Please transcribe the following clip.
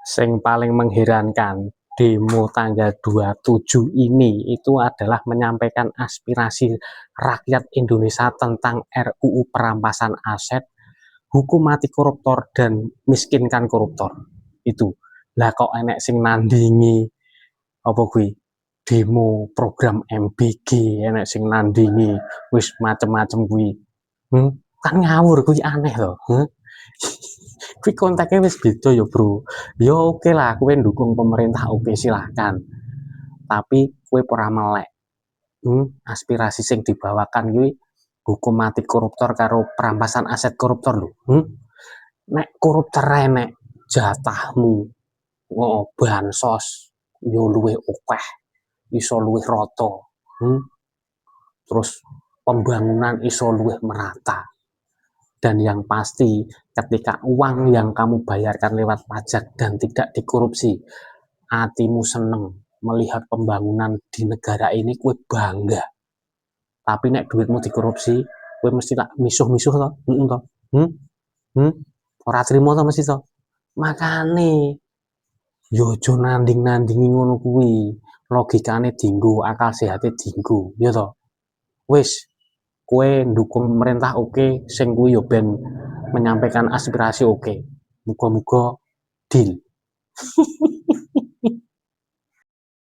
Yang paling mengherankan, demo tanggal 27 ini itu adalah menyampaikan aspirasi rakyat Indonesia tentang RUU perampasan aset, hukum mati koruptor dan miskinkan koruptor. Itu lah kok enek sing nandingi apa gue demo program MBG, enek sing nandingi wis macem-macem gue. Kan ngawur gue, aneh loh. Kui kontaknya wis beda ya bro. Ya oke lah, kue dukung pemerintah, oke silahkan. Tapi kue ora melek. Aspirasi sing dibawakan gue hukum mati koruptor karo perampasan aset koruptor lho. Nek koruptor nek jatahmu bansos yo luwih akeh, iso luwih rata. Terus pembangunan iso luwih merata. Dan yang pasti ketika uang yang kamu bayarkan lewat pajak dan tidak dikorupsi, hatimu seneng melihat pembangunan di negara ini, kue bangga. Tapi nek duitmu dikorupsi, kue mesti tak misuh-misuh toh. Ora trimo toh mesti toh. Makane yo aja nanding-nandingi ngono kuwi. Logikane dinggo, akal sehate dinggo, ya toh. Wis kue dukung pemerintah oke, sing kuwi yo ben menyampaikan aspirasi oke. Muga-muga deal.